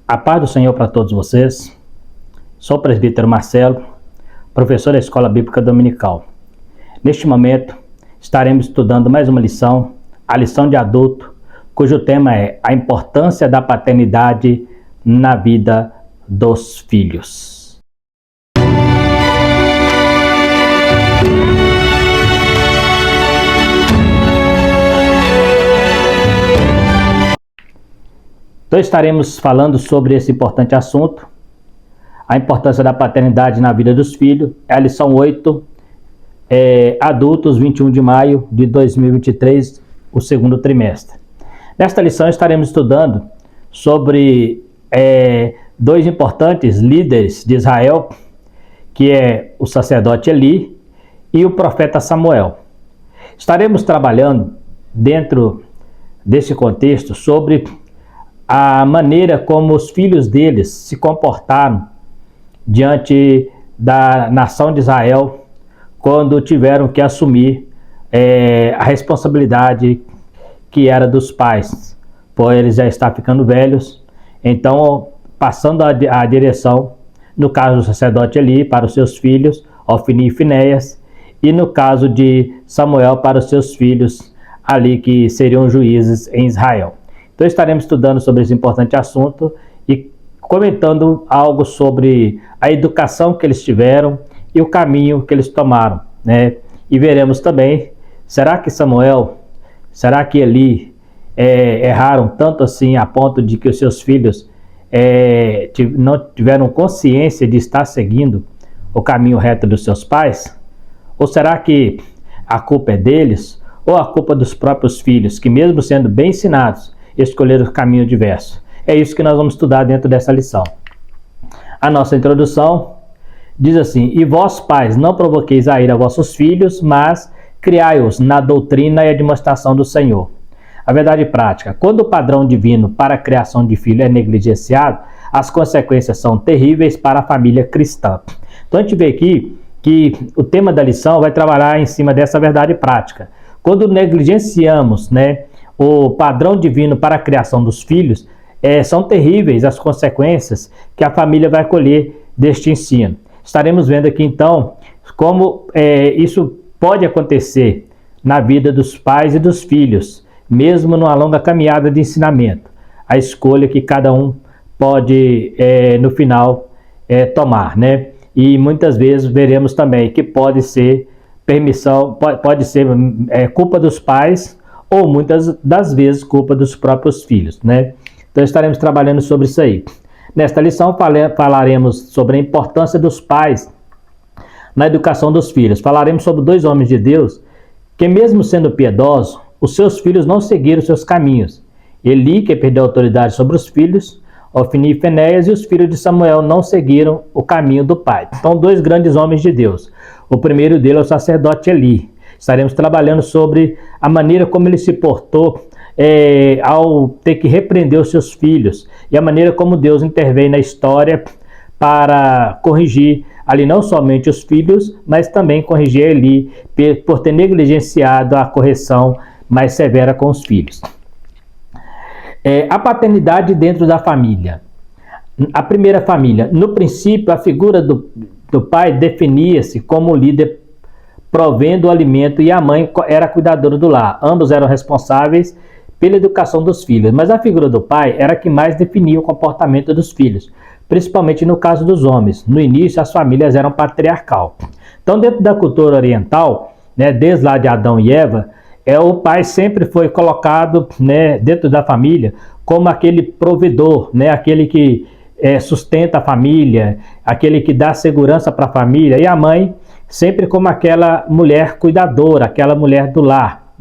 A paz do Senhor para todos vocês. Sou o presbítero Marcelo, professor da Escola Bíblica Dominical. Neste momento, estaremos estudando mais uma lição, a lição de adulto, cujo tema é a importância da paternidade na vida dos filhos. Então estaremos falando sobre esse importante assunto, a importância da paternidade na vida dos filhos. É a lição 8, adultos, 21 de maio de 2023, o segundo trimestre. Nesta lição estaremos estudando sobre dois importantes líderes de Israel, que é o sacerdote Eli e o profeta Samuel. Estaremos trabalhando dentro desse contexto sobre a maneira como os filhos deles se comportaram diante da nação de Israel quando tiveram que assumir a responsabilidade que era dos pais, pois eles já estavam ficando velhos, então passando a direção, no caso do sacerdote Eli, para os seus filhos, Ofni e Finéias, e no caso de Samuel, para os seus filhos ali que seriam juízes em Israel. Então estaremos estudando sobre esse importante assunto e comentando algo sobre a educação que eles tiveram e o caminho que eles tomaram, né? E veremos também, será que Eli erraram tanto assim a ponto de que os seus filhos não tiveram consciência de estar seguindo o caminho reto dos seus pais? Ou será que a culpa é deles ou a culpa dos próprios filhos, que mesmo sendo bem ensinados, escolheram o caminho diverso? É isso que nós vamos estudar dentro dessa lição. A nossa introdução diz assim: e vós, pais, não provoqueis a ira a vossos filhos, mas criai-os na doutrina e admoestação do Senhor. A verdade prática: quando o padrão divino para a criação de filho é negligenciado, as consequências são terríveis para a família cristã. Então a gente vê aqui que o tema da lição vai trabalhar em cima dessa verdade prática. Quando negligenciamos, o padrão divino para a criação dos filhos, são terríveis as consequências que a família vai colher deste ensino. Estaremos vendo aqui então como isso pode acontecer na vida dos pais e dos filhos, mesmo numa longa caminhada de ensinamento. A escolha que cada um pode, no final, tomar, E muitas vezes veremos também que pode ser pode ser culpa dos pais ou muitas das vezes culpa dos próprios filhos, Então estaremos trabalhando sobre isso aí. Nesta lição falaremos sobre a importância dos pais na educação dos filhos. Falaremos sobre dois homens de Deus que, mesmo sendo piedosos, os seus filhos não seguiram seus caminhos. Eli, que perdeu a autoridade sobre os filhos, Ofni e Finéias, e os filhos de Samuel não seguiram o caminho do pai. Então, dois grandes homens de Deus. O primeiro deles é o sacerdote Eli. Estaremos trabalhando sobre a maneira como ele se portou ao ter que repreender os seus filhos e a maneira como Deus intervém na história para corrigir ali não somente os filhos, mas também corrigir Eli por ter negligenciado a correção mais severa com os filhos. A paternidade dentro da família. A primeira família. No princípio, a figura do pai definia-se como líder provendo o alimento e a mãe era a cuidadora do lar. Ambos eram responsáveis pela educação dos filhos, mas a figura do pai era a que mais definia o comportamento dos filhos, principalmente no caso dos homens. No início, as famílias eram patriarcal. Então, dentro da cultura oriental, desde lá de Adão e Eva, o pai sempre foi colocado, dentro da família como aquele provedor, aquele que sustenta a família, aquele que dá segurança para a família, e a mãe sempre como aquela mulher cuidadora, aquela mulher do lar,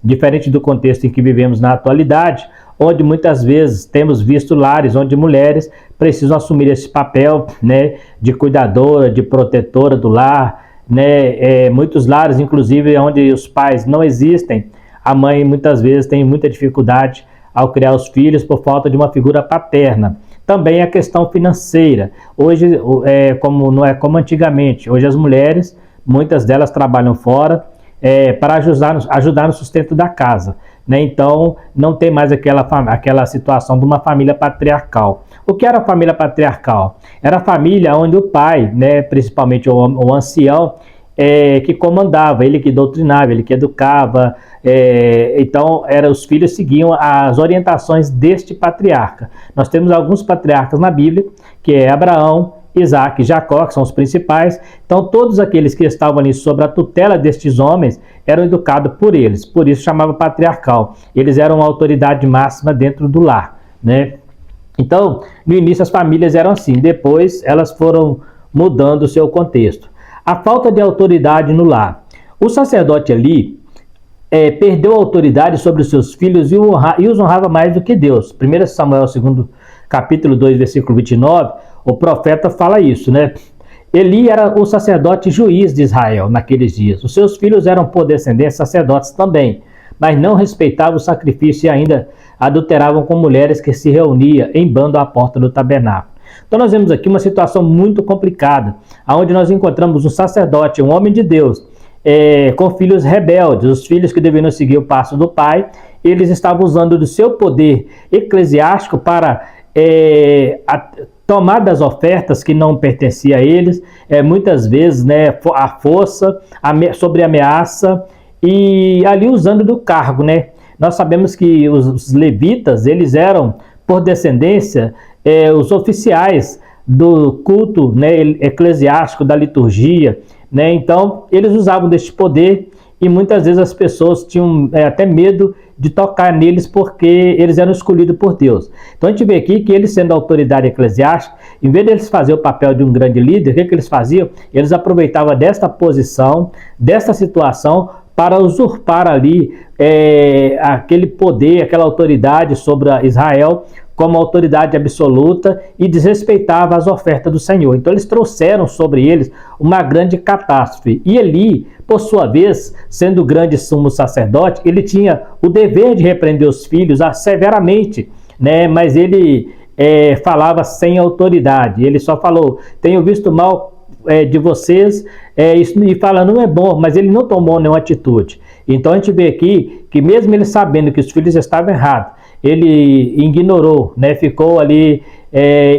Diferente do contexto em que vivemos na atualidade, onde muitas vezes temos visto lares onde mulheres precisam assumir esse papel, de cuidadora, de protetora do lar, muitos lares, inclusive, onde os pais não existem, a mãe muitas vezes tem muita dificuldade ao criar os filhos por falta de uma figura paterna. Também a questão financeira. Hoje, não é como antigamente. Hoje as mulheres, muitas delas trabalham fora para ajudar no sustento da casa. Né? Então, não tem mais aquela situação de uma família patriarcal. O que era a família patriarcal? Era a família onde o pai, né, principalmente o ancião, que comandava, ele que doutrinava, ele que educava. Então, os filhos seguiam as orientações deste patriarca. Nós temos alguns patriarcas na Bíblia, que é Abraão, Isaac e Jacó, que são os principais. Então, todos aqueles que estavam ali sob a tutela destes homens eram educados por eles. Por isso chamava patriarcal. Eles eram a autoridade máxima dentro do lar, né? Então, no início as famílias eram assim. Depois elas foram mudando o seu contexto. A falta de autoridade no lar. O sacerdote ali perdeu a autoridade sobre os seus filhos e os honrava mais do que Deus. 1 Samuel 2, capítulo 2, versículo 29, o profeta fala isso, né? Eli era o sacerdote juiz de Israel naqueles dias. Os seus filhos eram por descendência sacerdotes também, mas não respeitavam o sacrifício e ainda adulteravam com mulheres que se reuniam em bando à porta do tabernáculo. Então nós vemos aqui uma situação muito complicada, onde nós encontramos um sacerdote, um homem de Deus, com filhos rebeldes, os filhos que deveriam seguir o passo do pai. Eles estavam usando do seu poder eclesiástico para tomar das ofertas que não pertenciam a eles, muitas vezes, né, a força, sobre ameaça, e ali usando do cargo, né? Nós sabemos que os levitas, eles eram, por descendência, os oficiais do culto, né, eclesiástico, da liturgia, né? Então, eles usavam deste poder e muitas vezes as pessoas tinham até medo de tocar neles porque eles eram escolhidos por Deus. Então a gente vê aqui que eles, sendo autoridade eclesiástica, em vez de eles fazerem o papel de um grande líder, o que eles faziam? Eles aproveitavam desta posição, desta situação, para usurpar ali aquele poder, aquela autoridade sobre Israel, como autoridade absoluta, e desrespeitava as ofertas do Senhor. Então eles trouxeram sobre eles uma grande catástrofe. E Eli, por sua vez, sendo o grande sumo sacerdote, ele tinha o dever de repreender os filhos severamente, né? Mas ele falava sem autoridade. Ele só falou: tenho visto mal de vocês, e fala, não é bom, mas ele não tomou nenhuma atitude. Então a gente vê aqui que mesmo ele sabendo que os filhos estavam errados, ele ignorou, né? Ficou ali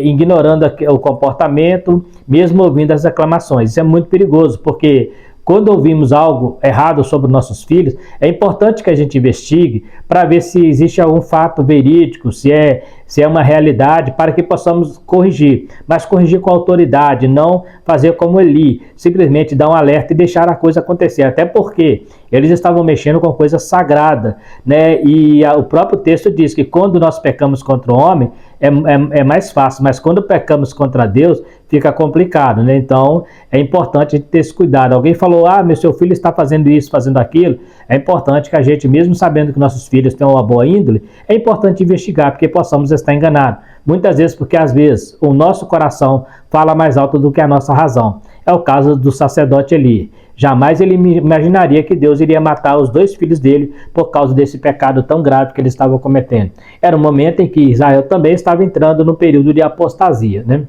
ignorando o comportamento, mesmo ouvindo as reclamações. Isso é muito perigoso, porque quando ouvimos algo errado sobre nossos filhos, é importante que a gente investigue para ver se existe algum fato verídico, se é uma realidade, para que possamos corrigir. Mas corrigir com autoridade, não fazer como Eli, simplesmente dar um alerta e deixar a coisa acontecer. Até porque eles estavam mexendo com coisa sagrada, né? E o próprio texto diz que quando nós pecamos contra o homem, é mais fácil, mas quando pecamos contra Deus, fica complicado, né? Então, é importante a gente ter esse cuidado. Alguém falou, meu seu filho está fazendo isso, fazendo aquilo. É importante que a gente, mesmo sabendo que nossos filhos têm uma boa índole, é importante investigar, porque possamos estar enganados. Muitas vezes, porque às vezes o nosso coração fala mais alto do que a nossa razão. É o caso do sacerdote Eli. Jamais ele imaginaria que Deus iria matar os 2 filhos dele por causa desse pecado tão grave que eles estavam cometendo. Era um momento em que Israel também estava entrando no período de apostasia, né?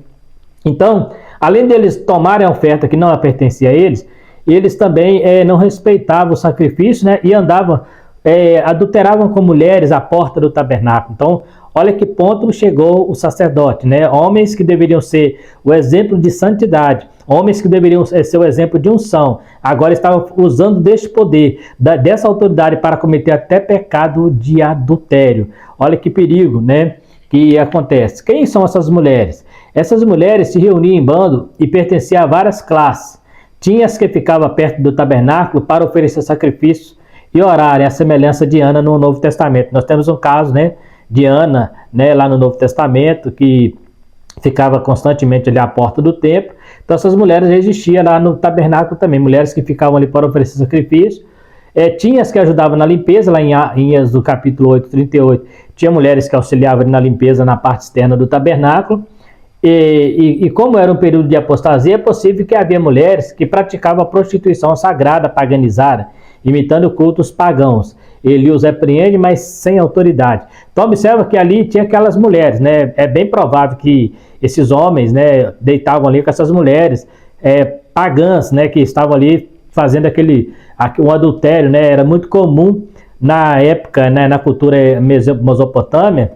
Então, além deles tomarem a oferta que não pertencia a eles, eles também não respeitavam o sacrifício, né? E andavam, adulteravam com mulheres à porta do tabernáculo. Então, olha que ponto chegou o sacerdote, né? Homens que deveriam ser o exemplo de santidade, homens que deveriam ser o exemplo de unção, agora estavam usando deste poder, dessa autoridade para cometer até pecado de adultério. Olha que perigo, né? Que acontece. Quem são essas mulheres? Essas mulheres se reuniam em bando e pertenciam a várias classes. Tinha as que ficavam perto do tabernáculo para oferecer sacrifícios e orarem, a semelhança de Ana no Novo Testamento. Nós temos um caso, né, de Ana, né, lá no Novo Testamento, que ficava constantemente ali à porta do templo. Então essas mulheres existiam lá no tabernáculo também, mulheres que ficavam ali para oferecer sacrifício. Tinha as que ajudavam na limpeza, lá em Êxodo capítulo 8, 38, tinha mulheres que auxiliavam na limpeza na parte externa do tabernáculo. E como era um período de apostasia, é possível que havia mulheres que praticavam a prostituição sagrada paganizada, imitando cultos pagãos. Ele os repreende, mas sem autoridade. Então observa que ali tinha aquelas mulheres, né? É bem provável que esses homens, né, deitavam ali com essas mulheres pagãs, né, que estavam ali fazendo o adultério, né, era muito comum na época, né, na cultura mesopotâmia,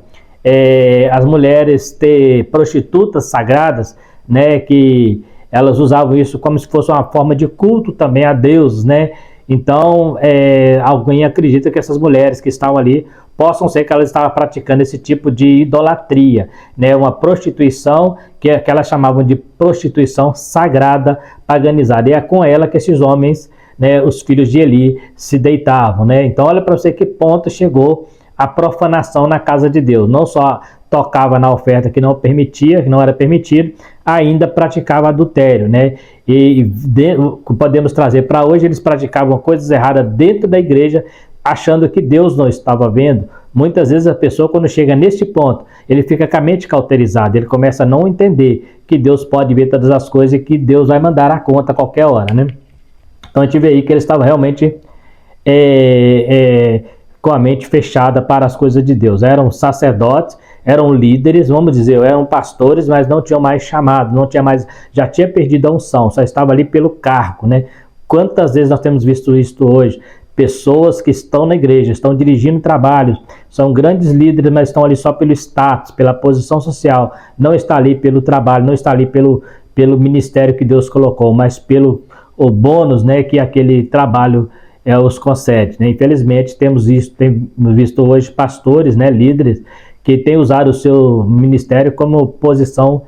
as mulheres ter prostitutas sagradas, né, que elas usavam isso como se fosse uma forma de culto também a Deus, né? Então, alguém acredita que essas mulheres que estavam ali possam ser que elas estavam praticando esse tipo de idolatria, né? Uma prostituição que elas chamavam de prostituição sagrada, paganizada. E é com ela que esses homens, né, os filhos de Eli, se deitavam, né? Então, olha para você que ponto chegou a profanação na casa de Deus. Não só tocava na oferta que não permitia, que não era permitido, ainda praticava adultério, né? Podemos trazer para hoje, eles praticavam coisas erradas dentro da igreja, achando que Deus não estava vendo. Muitas vezes a pessoa, quando chega neste ponto, ele fica com a mente cauterizada, ele começa a não entender que Deus pode ver todas as coisas e que Deus vai mandar a conta a qualquer hora, né? Então a gente vê aí que eles estavam realmente com a mente fechada para as coisas de Deus. Eram sacerdotes, eram líderes, vamos dizer, eram pastores, mas não tinham mais chamado, não tinha mais, já tinha perdido a unção, só estava ali pelo cargo, né? Quantas vezes nós temos visto isso hoje? Pessoas que estão na igreja, estão dirigindo trabalhos, são grandes líderes, mas estão ali só pelo status, pela posição social, não está ali pelo trabalho, não está ali pelo ministério que Deus colocou, mas pelo o bônus, né, que aquele trabalho os concede, né? Infelizmente temos visto hoje pastores, né, líderes que têm usado o seu ministério como posição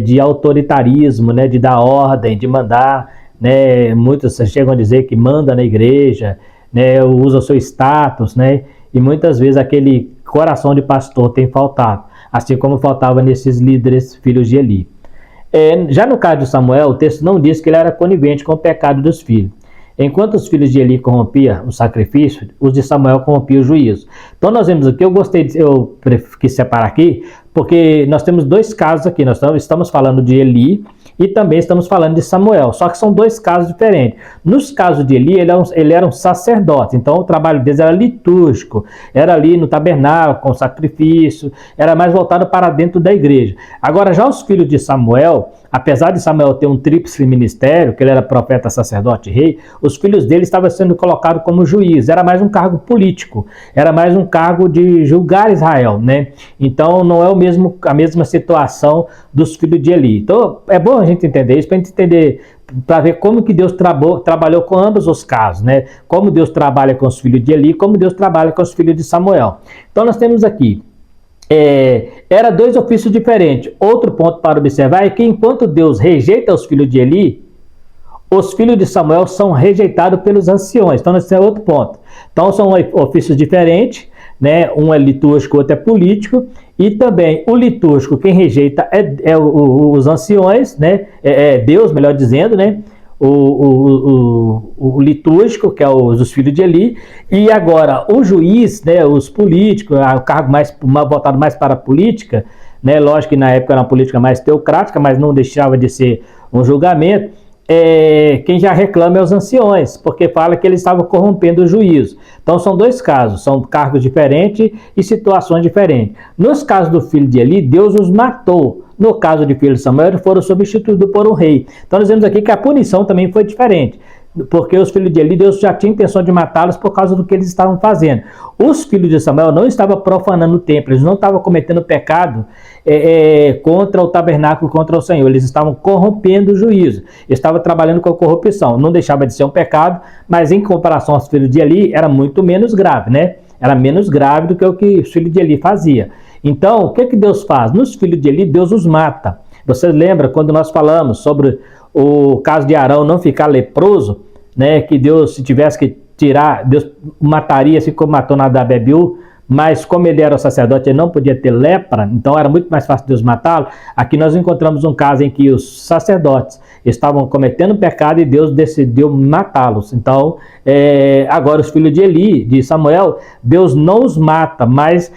de autoritarismo, né, de dar ordem, de mandar, né? Muitos chegam a dizer que manda na igreja, né, usa o seu status, né, e muitas vezes aquele coração de pastor tem faltado, assim como faltava nesses líderes filhos de Eli. Já no caso de Samuel, o texto não diz que ele era conivente com o pecado dos filhos. Enquanto os filhos de Eli corrompiam o sacrifício, os de Samuel corrompiam o juízo. Então nós vemos aqui, eu quis separar aqui, porque nós temos dois casos aqui, nós estamos falando de Eli e também estamos falando de Samuel, só que são dois casos diferentes. Nos casos de Eli, ele era um sacerdote, então o trabalho deles era litúrgico, era ali no tabernáculo, com sacrifício, era mais voltado para dentro da igreja. Agora já os filhos de Samuel, apesar de Samuel ter um tríplice ministério, que ele era profeta, sacerdote e rei, os filhos dele estavam sendo colocados como juiz, era mais um cargo político, era mais um cargo de julgar Israel, né? Então não é a mesma situação dos filhos de Eli. Então é bom a gente entender isso, para a gente entender, para ver como que Deus trabalhou com ambos os casos, né? Como Deus trabalha com os filhos de Eli, como Deus trabalha com os filhos de Samuel. Então nós temos aqui, era dois ofícios diferentes. Outro ponto para observar é que enquanto Deus rejeita os filhos de Eli, os filhos de Samuel são rejeitados pelos anciões. Então esse é outro ponto. Então são ofícios diferentes, né? Um é litúrgico, outro é político, e também o litúrgico, quem rejeita os anciões, né? Deus, melhor dizendo, né? O litúrgico, que é os filhos de Eli, e agora o juiz, né? Os políticos, o cargo voltado mais para a política, né? Lógico que na época era uma política mais teocrática, mas não deixava de ser um julgamento. Quem já reclama é os anciões, porque fala que eles estavam corrompendo o juízo. Então são dois casos, são cargos diferentes e situações diferentes. Nos casos do filho de Eli, Deus os matou. No caso de filho de Samuel, eles foram substituídos por um rei. Então nós vemos aqui que a punição também foi diferente, porque os filhos de Eli, Deus já tinha intenção de matá-los por causa do que eles estavam fazendo. Os filhos de Samuel não estavam profanando o templo, eles não estavam cometendo pecado contra o tabernáculo, contra o Senhor, eles estavam corrompendo o juízo, estavam trabalhando com a corrupção. Não deixava de ser um pecado, mas em comparação aos filhos de Eli, era muito menos grave, né? Era menos grave do que o que os filhos de Eli faziam. Então, o que Deus faz? Nos filhos de Eli, Deus os mata. Você lembra quando nós falamos sobre o caso de Arão não ficar leproso, né? Que Deus, se tivesse que tirar, Deus mataria, assim como matou Nadab e Abiú, mas como ele era o sacerdote, ele não podia ter lepra, então era muito mais fácil Deus matá-lo. Aqui nós encontramos um caso em que os sacerdotes estavam cometendo pecado e Deus decidiu matá-los. Então, agora os filhos de Eli, de Samuel, Deus não os mata, mas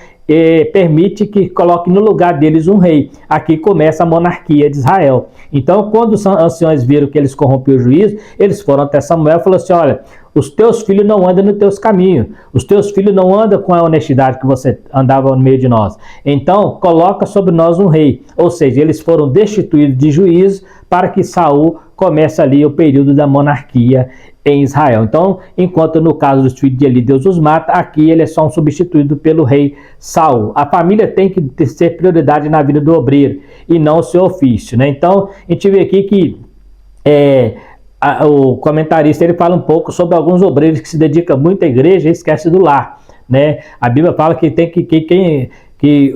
permite que coloque no lugar deles um rei. Aqui começa a monarquia de Israel. Então, quando os anciões viram que eles corrompiam o juízo, eles foram até Samuel e falaram assim: olha, os teus filhos não andam nos teus caminhos, os teus filhos não andam com a honestidade que você andava no meio de nós. Então, coloca sobre nós um rei. Ou seja, eles foram destituídos de juízo para que Saul comece ali o período da monarquia em Israel. Então, enquanto no caso dos filhos de Eli, Deus os mata, aqui eles são substituídos pelo rei Saul. A família tem que ser prioridade na vida do obreiro e não o seu ofício, né? Então, a gente vê aqui que o comentarista ele fala um pouco sobre alguns obreiros que se dedicam muito à igreja e esquece do lar, né? A Bíblia fala que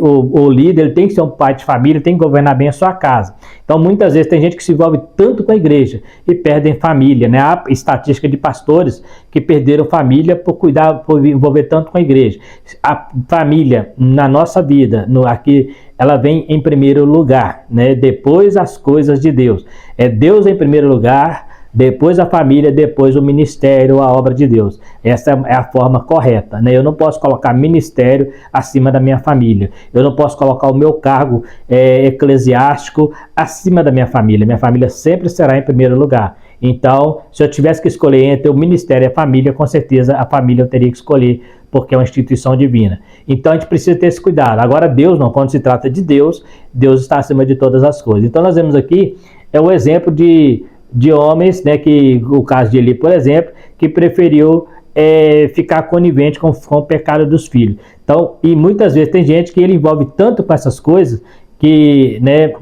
o líder ele tem que ser um pai de família, tem que governar bem a sua casa. Então, muitas vezes tem gente que se envolve tanto com a igreja e perdem família, né? Há estatística de pastores que perderam família por envolver tanto com a igreja. A família na nossa vida, aqui, ela vem em primeiro lugar, né? Depois as coisas de Deus. É Deus em primeiro lugar, depois a família, depois o ministério, a obra de Deus. Essa é a forma correta, né? Eu não posso colocar ministério acima da minha família. Eu não posso colocar o meu cargo eclesiástico acima da minha família. Minha família sempre será em primeiro lugar. Então, se eu tivesse que escolher entre o ministério e a família, com certeza a família eu teria que escolher, porque é uma instituição divina. Então, a gente precisa ter esse cuidado. Agora, Deus não. Quando se trata de Deus, Deus está acima de todas as coisas. Então, nós vemos aqui o exemplo de homens, né, que o caso de Eli, por exemplo, que preferiu ficar conivente com o pecado dos filhos. Então, e muitas vezes tem gente que ele envolve tanto com essas coisas que, né,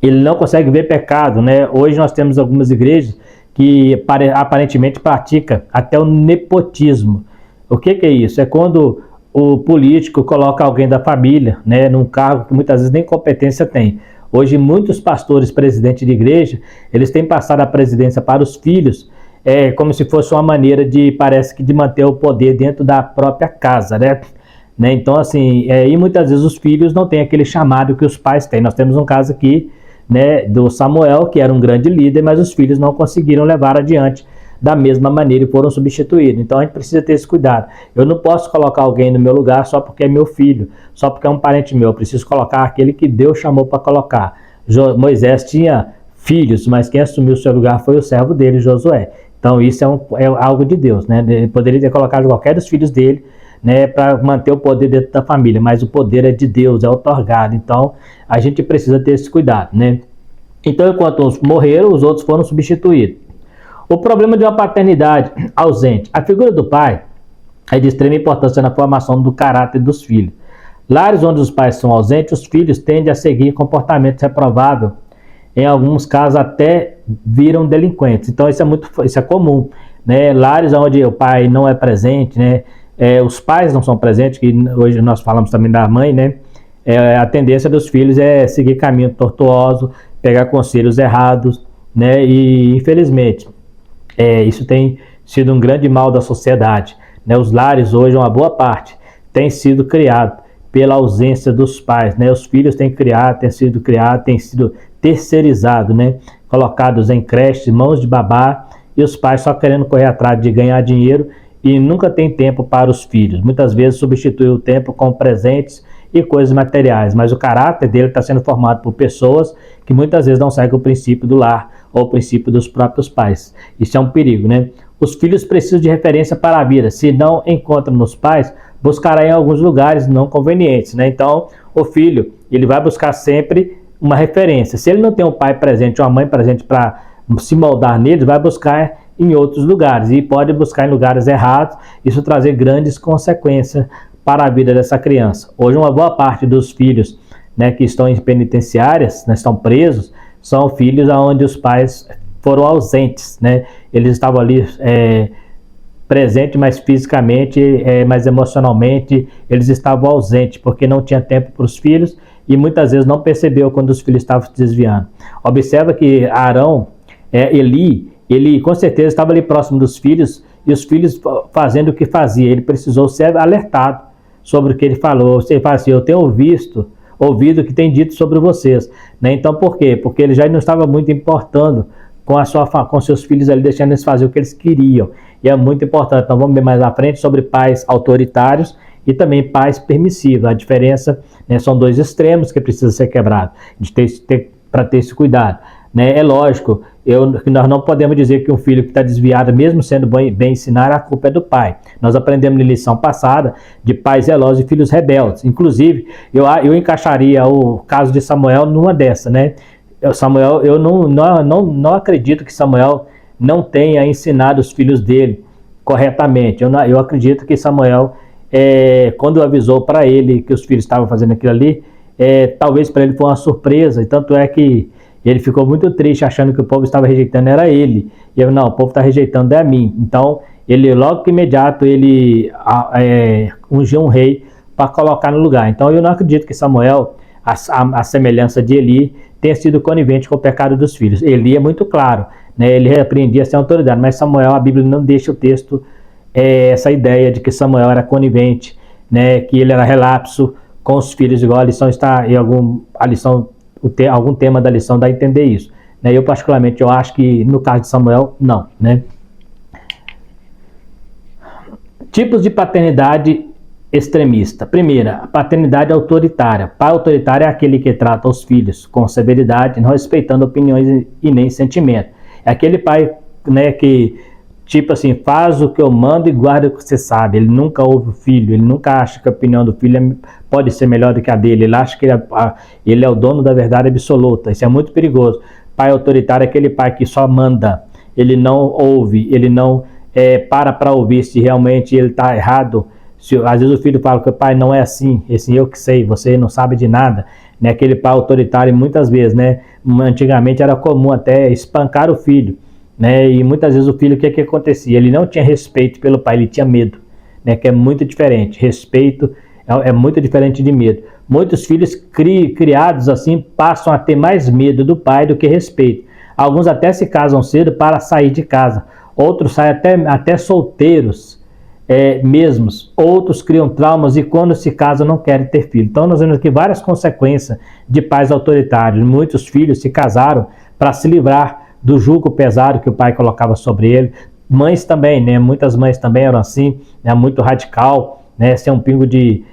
ele não consegue ver pecado, né? Hoje nós temos algumas igrejas que aparentemente praticam até o nepotismo. O que é isso? É quando o político coloca alguém da família, né, num cargo que muitas vezes nem competência tem. Hoje, muitos pastores, presidentes de igreja, eles têm passado a presidência para os filhos, como se fosse uma maneira parece que de manter o poder dentro da própria casa, né? Então, assim, e muitas vezes os filhos não têm aquele chamado que os pais têm. Nós temos um caso aqui, né, do Samuel, que era um grande líder, mas os filhos não conseguiram levar adiante da mesma maneira e foram substituídos. Então a gente precisa ter esse cuidado. Eu não posso colocar alguém no meu lugar só porque é meu filho, só porque é um parente meu. Eu preciso colocar aquele que Deus chamou para colocar. Moisés tinha filhos, mas quem assumiu o seu lugar foi o servo dele, Josué. Então isso é algo de Deus, né? Ele poderia ter colocado qualquer dos filhos dele, né, para manter o poder dentro da família, mas o poder é de Deus, é otorgado. Então a gente precisa ter esse cuidado, né? Então, enquanto uns morreram, os outros foram substituídos. O problema de uma paternidade ausente. A figura do pai é de extrema importância na formação do caráter dos filhos. Lares onde os pais são ausentes, os filhos tendem a seguir comportamento reprovável. Em alguns casos até viram delinquentes. Então isso é comum, né? Lares onde o pai não é presente, né? Os pais não são presentes, que hoje nós falamos também da mãe, né? A tendência dos filhos é seguir caminho tortuoso, pegar conselhos errados, né? E infelizmente isso tem sido um grande mal da sociedade, né? Os lares hoje, uma boa parte, tem sido criado pela ausência dos pais, né? Os filhos têm sido terceirizados, né? Colocados em creches, mãos de babá, e os pais só querendo correr atrás de ganhar dinheiro e nunca tem tempo para os filhos. Muitas vezes substitui o tempo com presentes e coisas materiais, mas o caráter dele está sendo formado por pessoas que muitas vezes não seguem o princípio do lar ou o princípio dos próprios pais. Isso é um perigo, né? Os filhos precisam de referência para a vida. Se não encontram nos pais, buscará em alguns lugares não convenientes, né? Então, o filho, ele vai buscar sempre uma referência. Se ele não tem um pai presente ou uma mãe presente para se moldar nele, vai buscar em outros lugares e pode buscar em lugares errados, isso trazer grandes consequências para a vida dessa criança. Hoje, uma boa parte dos filhos, né, que estão em penitenciárias, né, estão presos, são filhos onde os pais foram ausentes, né? Eles estavam ali presentes, mas fisicamente, mas emocionalmente, eles estavam ausentes, porque não tinha tempo para os filhos e muitas vezes não percebeu quando os filhos estavam se desviando. Observa que Arão, Eli, ele com certeza estava ali próximo dos filhos e os filhos fazendo o que fazia. Ele precisou ser alertado sobre o que ele falou. Você fala assim, eu tenho ouvido o que tem dito sobre vocês, né? Então por quê? Porque ele já não estava muito importando com seus filhos ali, deixando eles fazer o que eles queriam. E é muito importante. Então vamos ver mais à frente sobre pais autoritários e também pais permissivos. A diferença, né, são dois extremos que precisam ser quebrados para ter esse cuidado, né? É lógico nós não podemos dizer que um filho que está desviado, mesmo sendo bem ensinar, a culpa é do pai. Nós aprendemos na lição passada de pais zelosos e filhos rebeldes. Inclusive, eu encaixaria o caso de Samuel numa dessa, né? Eu não acredito que Samuel não tenha ensinado os filhos dele corretamente. Eu acredito que Samuel, quando avisou para ele que os filhos estavam fazendo aquilo ali, talvez para ele foi uma surpresa, e tanto é que ele ficou muito triste achando que o povo estava rejeitando era ele. E eu, não, o povo está rejeitando é a mim. Então, ele logo que imediato, ele ungiu um rei para colocar no lugar. Então, eu não acredito que Samuel, a semelhança de Eli, tenha sido conivente com o pecado dos filhos. Eli é muito claro, né? Ele repreendia sem autoridade, mas Samuel, a Bíblia não deixa o texto essa ideia de que Samuel era conivente, né? Que ele era relapso com os filhos, igual a lição está em algum tema da lição dá a entender isso, né? Eu particularmente eu acho que no caso de Samuel não, né? Tipos de paternidade extremista. Primeira, a paternidade autoritária. Pai autoritário é aquele que trata os filhos com severidade, não respeitando opiniões e nem sentimento. É aquele pai, né, que tipo assim, faz o que eu mando e guarda o que você sabe. Ele nunca ouve o filho, ele nunca acha que a opinião do filho pode ser melhor do que a dele. Ele acha que ele é o dono da verdade absoluta. Isso é muito perigoso. Pai autoritário é aquele pai que só manda. Ele não ouve, ele não para ouvir se realmente ele está errado. Às vezes o filho fala que o pai não é assim, esse eu que sei, você não sabe de nada. Né? Aquele pai autoritário muitas vezes, né? Antigamente era comum até espancar o filho. Né? E muitas vezes o filho, o que acontecia? Ele não tinha respeito pelo pai, ele tinha medo, né? Que é muito diferente. Respeito é muito diferente de medo. Muitos filhos criados assim passam a ter mais medo do pai do que respeito. Alguns até se casam cedo para sair de casa. Outros saem até solteiros mesmos. Outros criam traumas e quando se casam não querem ter filho. Então nós vemos aqui várias consequências de pais autoritários. Muitos filhos se casaram para se livrar do jugo pesado que o pai colocava sobre ele. Mães também, né? Muitas mães também eram assim, né? Muito radical, né? Sem um pingo de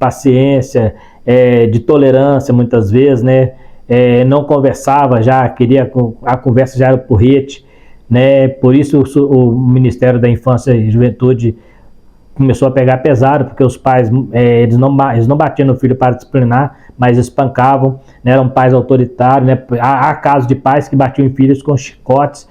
paciência, de tolerância muitas vezes, né? Não conversava, já queria, a conversa já era porrete, né? Por isso o Ministério da Infância e Juventude começou a pegar pesado, porque os pais eles não batiam no filho para disciplinar, mas espancavam, né? Eram pais autoritários, né? Há casos de pais que batiam em filhos com chicotes,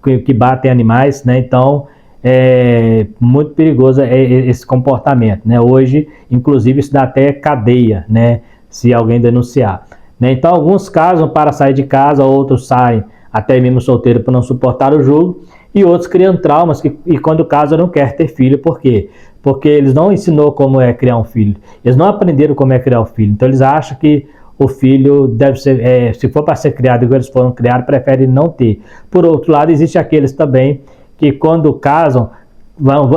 que batem animais, né? Então é muito perigoso esse comportamento, né? Hoje, inclusive, isso dá até cadeia, né? Se alguém denunciar, né? Então alguns casam para sair de casa, outros saem até mesmo solteiro para não suportar o jugo, e outros criam traumas e quando casam não quer ter filho. Por quê? Porque eles não ensinou como é criar um filho, eles não aprenderam como é criar um filho, então eles acham que o filho deve ser, se for para ser criado igual eles foram criados, preferem não ter. Por outro lado, existe aqueles também que quando casam,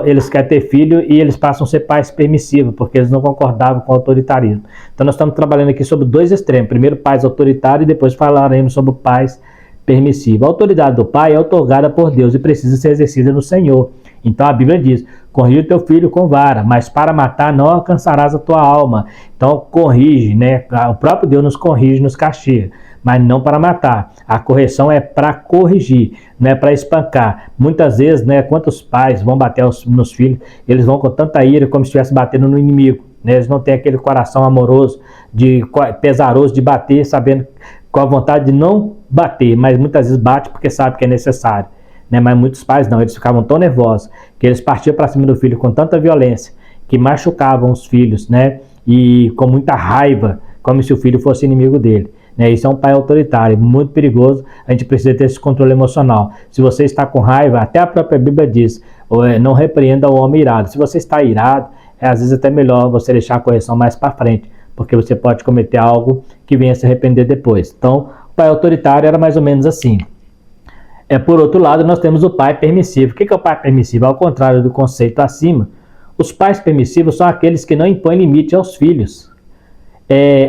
eles querem ter filho e eles passam a ser pais permissivos, porque eles não concordavam com o autoritarismo. Então nós estamos trabalhando aqui sobre dois extremos, primeiro pais autoritários e depois falaremos sobre pais permissivos. A autoridade do pai é otorgada por Deus e precisa ser exercida no Senhor. Então a Bíblia diz, corrige o teu filho com vara, mas para matar não alcançarás a tua alma. Então corrige, né? O próprio Deus nos corrige, nos castiga, mas não para matar. A correção é para corrigir, não é para espancar. Muitas vezes, né, quantos pais vão bater nos filhos, eles vão com tanta ira como se estivesse batendo no inimigo, né? Eles não têm aquele coração amoroso, pesaroso de bater, sabendo com a vontade de não bater, mas muitas vezes bate porque sabe que é necessário, né? Mas muitos pais não, eles ficavam tão nervosos que eles partiam para cima do filho com tanta violência que machucavam os filhos, né? E com muita raiva, como se o filho fosse inimigo dele, né? Isso é um pai autoritário, muito perigoso. A gente precisa ter esse controle emocional. Se você está com raiva, até a própria Bíblia diz, não repreenda o homem irado. Se você está irado, às vezes até melhor você deixar a correção mais para frente, porque você pode cometer algo que venha a se arrepender depois. Então, o pai autoritário era mais ou menos assim. Por outro lado, nós temos o pai permissivo. O que é o pai permissivo? Ao contrário do conceito acima, os pais permissivos são aqueles que não impõem limite aos filhos.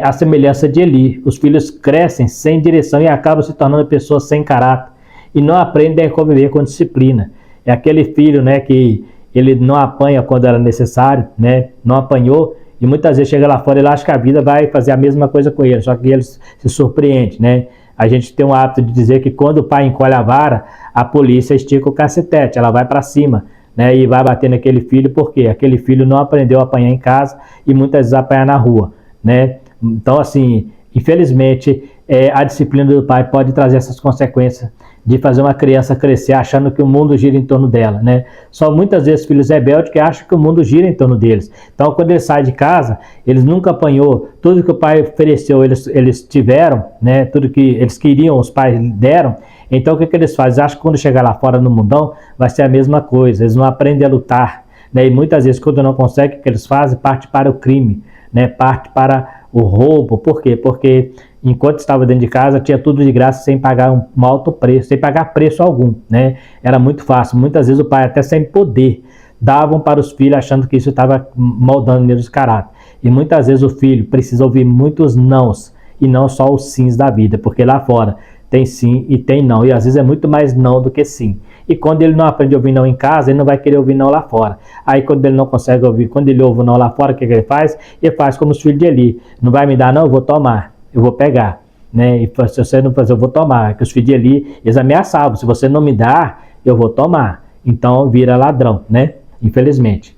A semelhança de Eli, os filhos crescem sem direção e acabam se tornando pessoas sem caráter e não aprendem a conviver com disciplina. É aquele filho, né, que ele não apanha quando era necessário, né, não apanhou, e muitas vezes chega lá fora e ele acha que a vida vai fazer a mesma coisa com ele, só que ele se surpreende, né? A gente tem o hábito de dizer que quando o pai encolhe a vara, a polícia estica o cacetete, ela vai para cima, né, e vai bater naquele filho, porque aquele filho não aprendeu a apanhar em casa e muitas vezes apanhar na rua, né? Então, assim, infelizmente, a disciplina do pai pode trazer essas consequências de fazer uma criança crescer achando que o mundo gira em torno dela, né? São muitas vezes filhos rebeldes que acham que o mundo gira em torno deles. Então, quando eles saem de casa, eles nunca apanhou, tudo que o pai ofereceu, eles tiveram, né? Tudo que eles queriam, os pais deram. Então, o que eles fazem? Eles acham que quando chegar lá fora no mundão, vai ser a mesma coisa. Eles não aprendem a lutar, né? E muitas vezes, quando não conseguem, o que eles fazem? Parte para o crime, né? Parte para o roubo. Por quê? Porque enquanto estava dentro de casa, tinha tudo de graça, sem pagar um alto preço, sem pagar preço algum, né? Era muito fácil. Muitas vezes o pai, até sem poder, davam para os filhos achando que isso estava moldando neles o caráter. E muitas vezes o filho precisa ouvir muitos nãos e não só os sims da vida, porque lá fora tem sim e tem não, e às vezes é muito mais não do que sim. E quando ele não aprende a ouvir não em casa, ele não vai querer ouvir não lá fora. Aí quando ele não consegue ouvir, quando ele ouve não lá fora, o que ele faz? Ele faz como os filhos de Eli. Não vai me dar não, eu vou tomar, eu vou pegar, né? E se você não fazer, eu vou tomar. Que os filhos de Eli, eles ameaçavam, se você não me dar, eu vou tomar. Então vira ladrão, né? Infelizmente.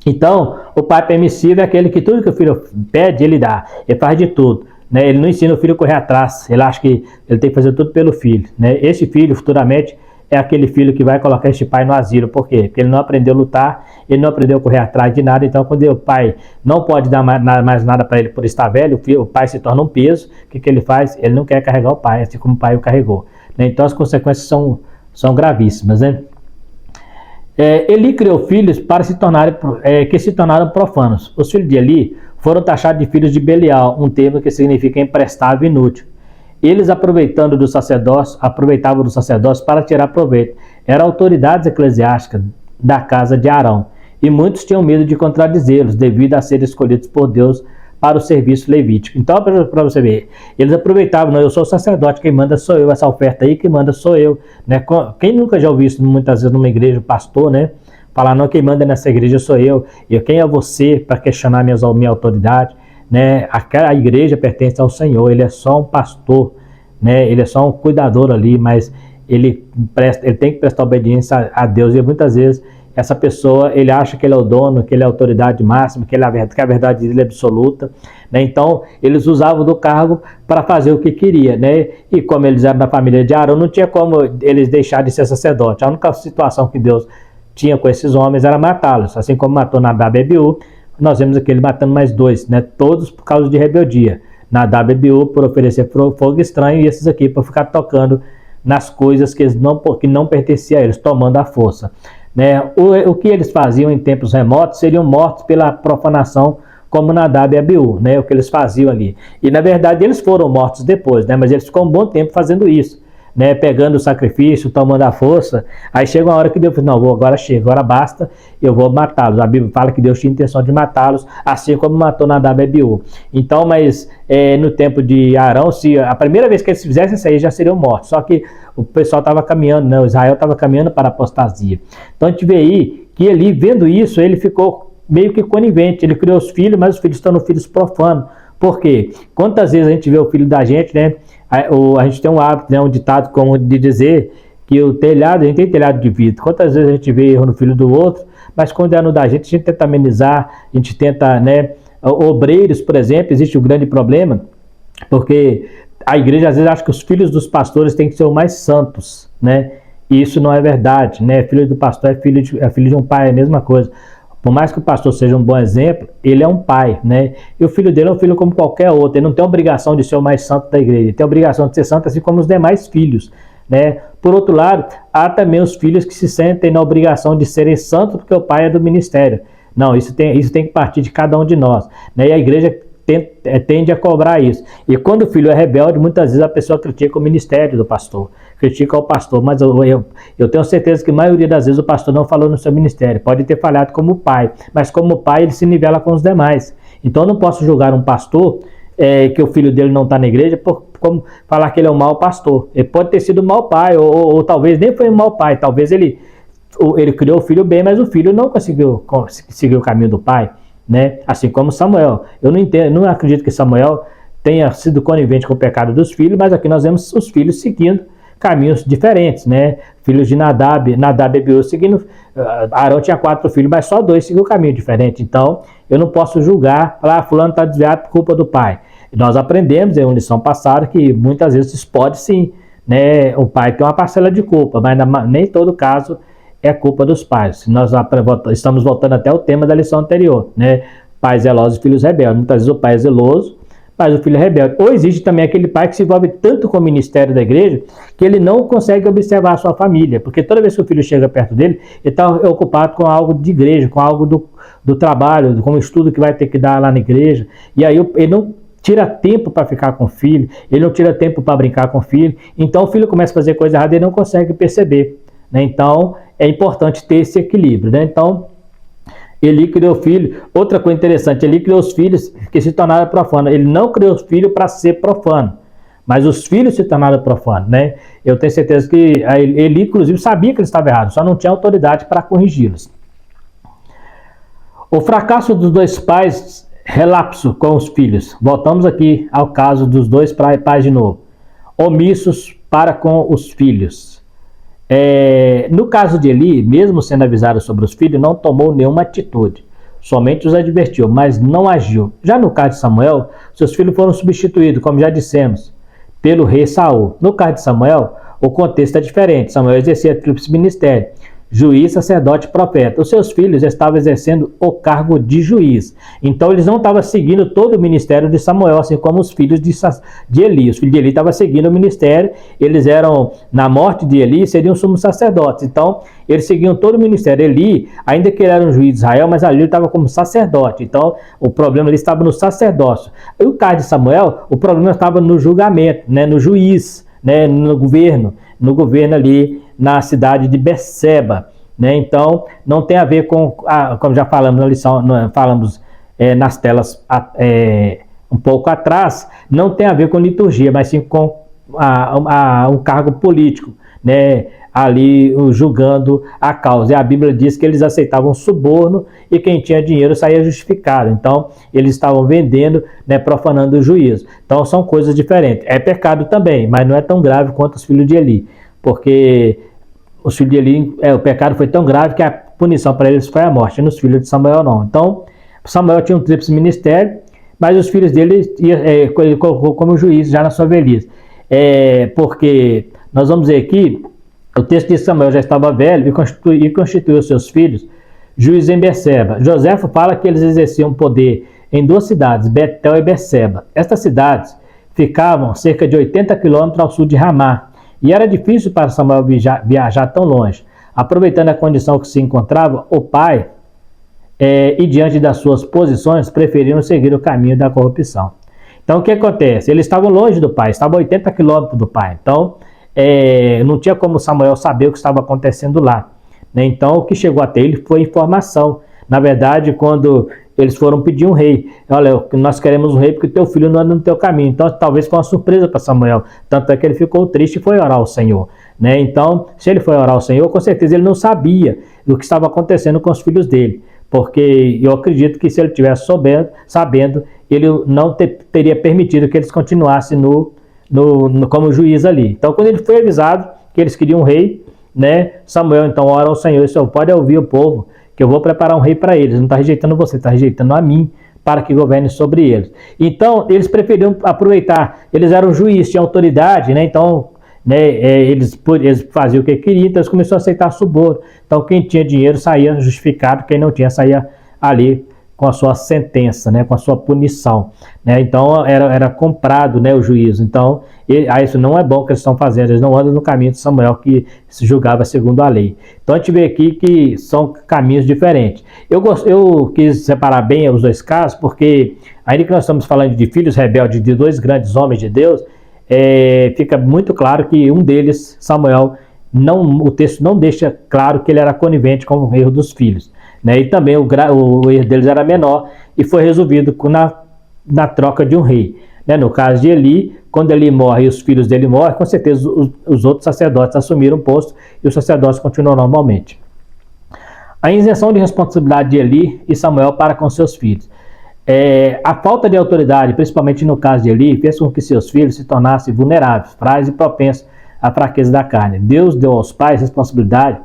Então, o pai permissivo é aquele que tudo que o filho pede, ele dá. Ele faz de tudo, né? Ele não ensina o filho a correr atrás. Ele acha que ele tem que fazer tudo pelo filho, né? Esse filho, futuramente, é aquele filho que vai colocar este pai no asilo. Por quê? Porque ele não aprendeu a lutar, ele não aprendeu a correr atrás de nada. Então, quando o pai não pode dar mais nada para ele por estar velho, o pai se torna um peso. O que ele faz? Ele não quer carregar o pai, assim como o pai o carregou, né? Então, as consequências são gravíssimas, né? Eli criou filhos para que se tornaram profanos. Os filhos de Eli foram taxados de filhos de Belial, um termo que significa emprestável e inútil. Eles aproveitavam do sacerdócio para tirar proveito. Eram autoridades eclesiásticas da casa de Arão. E muitos tinham medo de contradizê-los, devido a serem escolhidos por Deus para o serviço levítico. Então, para você ver, eles aproveitavam, não, eu sou o sacerdote, quem manda sou eu, essa oferta aí, quem manda sou eu, né? Quem nunca já ouviu isso muitas vezes numa igreja, o pastor, né? Falar, não, quem manda nessa igreja sou eu, e quem é você para questionar minha autoridade, né? A igreja pertence ao Senhor, ele é só um pastor, né? Ele é só um cuidador ali, mas ele tem que prestar obediência a Deus, e muitas vezes essa pessoa, ele acha que ele é o dono, que ele é a autoridade máxima, que a verdade dele é absoluta, né? Então, eles usavam do cargo para fazer o que queria, né? E como eles eram da família de Arão, não tinha como eles deixarem de ser sacerdote. A única situação que Deus tinha com esses homens era matá-los, assim como matou Nadab e Abiú. Nós vemos aqui ele matando mais dois, né? Todos por causa de rebeldia. Nadab e Abiú por oferecer fogo estranho, e esses aqui por ficar tocando nas coisas que não pertenciam a eles, tomando a força, né? O que eles faziam em tempos remotos seriam mortos pela profanação, como Nadab e Abiú, né? O que eles faziam ali. E na verdade eles foram mortos depois, né? Mas eles ficam um bom tempo fazendo isso, né? Pegando o sacrifício, tomando a força. Aí chega uma hora que Deus fala, não, agora chega, agora basta, eu vou matá-los. A Bíblia fala que Deus tinha intenção de matá-los, assim como matou Nadab e Abiú. Então, mas no tempo de Arão, se a primeira vez que eles fizessem isso aí, já seriam mortos. Só que o pessoal estava caminhando, né? O Israel estava caminhando para a apostasia. Então a gente vê aí que ele, vendo isso, ele ficou meio que conivente. Ele criou os filhos, mas os filhos estão filhos profanos. Por quê? Quantas vezes a gente vê o filho da gente, né? A gente tem um hábito, né? Um ditado como de dizer que o telhado, a gente tem telhado de vidro. Quantas vezes a gente vê erro no filho do outro, mas quando é no da gente, a gente tenta amenizar, a gente tenta, né? Obreiros, por exemplo, existe um grande problema, porque a igreja às vezes acha que os filhos dos pastores têm que ser os mais santos, né? E isso não é verdade, né? Filho do pastor é filho de um pai, é a mesma coisa. Por mais que o pastor seja um bom exemplo, ele é um pai, né? E o filho dele é um filho como qualquer outro. Ele não tem obrigação de ser o mais santo da igreja. Ele tem obrigação de ser santo assim como os demais filhos, né? Por outro lado, há também os filhos que se sentem na obrigação de serem santos porque o pai é do ministério. Não, isso tem que partir de cada um de nós, né? E a igreja tende a cobrar isso. E quando o filho é rebelde, muitas vezes a pessoa critica o ministério do pastor, critica o pastor, mas eu tenho certeza que a maioria das vezes o pastor não falou no seu ministério, pode ter falhado como pai, mas como pai ele se nivela com os demais. Então eu não posso julgar um pastor que o filho dele não está na igreja como falar que ele é um mau pastor. Ele pode ter sido um mau pai, ou talvez nem foi um mau pai, talvez ele criou o filho bem, mas o filho não conseguiu seguir o caminho do pai, né? Assim como Samuel. Eu não acredito que Samuel tenha sido conivente com o pecado dos filhos, mas aqui nós vemos os filhos seguindo caminhos diferentes, né? Filhos de Nadab e Abiú seguindo. Arão tinha 4 filhos, mas só 2 seguiu um caminho diferente. Então, eu não posso julgar, falar, fulano está desviado por culpa do pai. E nós aprendemos em uma lição passada que muitas vezes isso pode sim, né? O pai tem uma parcela de culpa, mas nem todo caso é culpa dos pais. Nós estamos voltando até o tema da lição anterior, né? Pais zelosos e filhos rebeldes. Muitas vezes o pai é zeloso, mas o filho é rebelde. Ou existe também aquele pai que se envolve tanto com o ministério da igreja que ele não consegue observar a sua família, porque toda vez que o filho chega perto dele, ele está ocupado com algo de igreja, com algo do trabalho, com o estudo que vai ter que dar lá na igreja, e aí ele não tira tempo para ficar com o filho, ele não tira tempo para brincar com o filho, então o filho começa a fazer coisa errada e ele não consegue perceber, né? Então é importante ter esse equilíbrio, né? Então Eli criou filho. Outra coisa interessante, Eli criou os filhos que se tornaram profanos. Ele não criou os filhos para ser profano, mas os filhos se tornaram profanos, né? Eu tenho certeza que Eli, inclusive, sabia que ele estava errado, só não tinha autoridade para corrigi-los. O fracasso dos 2 pais, relapso com os filhos. Voltamos aqui ao caso dos 2 pais de novo. Omissos para com os filhos. No caso de Eli, mesmo sendo avisado sobre os filhos, não tomou nenhuma atitude, somente os advertiu, mas não agiu. Já no caso de Samuel, seus filhos foram substituídos, como já dissemos, pelo rei Saul. No caso de Samuel, o contexto é diferente. Samuel exercia tríplice ministério: juiz, sacerdote e profeta. Os seus filhos estavam exercendo o cargo de juiz. Então eles não estavam seguindo todo o ministério de Samuel, assim como os filhos de Eli. Os filhos de Eli estavam seguindo o ministério, eles eram, na morte de Eli, seriam sumos sacerdotes. Então eles seguiam todo o ministério. Eli, ainda que ele era um juiz de Israel, mas ali ele estava como sacerdote. Então o problema ali estava no sacerdócio. E o caso de Samuel, o problema estava no julgamento, né, no juiz, né, no governo ali na cidade de Berseba, né? Então não tem a ver com, como já falamos na lição, falamos nas telas um pouco atrás, não tem a ver com liturgia, mas sim com um cargo político, né? Ali julgando a causa. E a Bíblia diz que eles aceitavam suborno e quem tinha dinheiro saía justificado. Então eles estavam vendendo, né, profanando o juízo. Então são coisas diferentes. É pecado também, mas não é tão grave quanto os filhos de Eli, porque os filhos de Eli, o pecado foi tão grave que a punição para eles foi a morte, e nos filhos de Samuel não. Então Samuel tinha um tríplice ministério, mas os filhos dele ele colocou como juiz já na sua velhice. Porque nós vamos ver aqui, o texto diz que Samuel já estava velho e constituiu seus filhos juízes em Berseba. Joséfo fala que eles exerciam poder em 2 cidades, Betel e Berseba. Estas cidades ficavam cerca de 80 quilômetros ao sul de Ramá, e era difícil para Samuel viajar tão longe. Aproveitando a condição que se encontrava, o pai, e diante das suas posições, preferiram seguir o caminho da corrupção. Então o que acontece? Eles estavam longe do pai, estavam a 80 quilômetros do pai. Então não tinha como Samuel saber o que estava acontecendo lá, né? Então o que chegou até ele foi informação. Na verdade, quando eles foram pedir um rei, olha, nós queremos um rei porque teu filho não anda no teu caminho. Então talvez foi uma surpresa para Samuel, tanto é que ele ficou triste e foi orar ao Senhor, né? Então se ele foi orar ao Senhor, com certeza ele não sabia do que estava acontecendo com os filhos dele, porque eu acredito que se ele tivesse sabendo, ele não teria permitido que eles continuassem como juiz ali. Então quando ele foi avisado que eles queriam um rei, né, Samuel então ora ao Senhor: Senhor, pode ouvir o povo, que eu vou preparar um rei para eles. Não está rejeitando você, está rejeitando a mim, para que governe sobre eles. Então eles preferiam aproveitar, eles eram juízes, tinham autoridade, né? Então, né, eles faziam o que queriam, então eles começaram a aceitar suborno. Então quem tinha dinheiro saía justificado, quem não tinha saía ali com a sua sentença, né, com a sua punição, né? Então era comprado, né, o juízo. Então isso não é bom que eles estão fazendo, eles não andam no caminho de Samuel, que se julgava segundo a lei. Então a gente vê aqui que são caminhos diferentes. Eu quis separar bem os 2 casos, porque ainda que nós estamos falando de filhos rebeldes de 2 grandes homens de Deus, fica muito claro que um deles, Samuel, o texto não deixa claro que ele era conivente com o erro dos filhos, né? E também o erro deles era menor e foi resolvido na troca de um rei, né? No caso de Eli, quando Eli morre e os filhos dele morrem, com certeza os outros sacerdotes assumiram o posto e os sacerdotes continuam normalmente. A isenção de responsabilidade de Eli e Samuel para com seus filhos. A falta de autoridade, principalmente no caso de Eli, fez com que seus filhos se tornassem vulneráveis, frágeis e propensos à fraqueza da carne. Deus deu aos pais a responsabilidade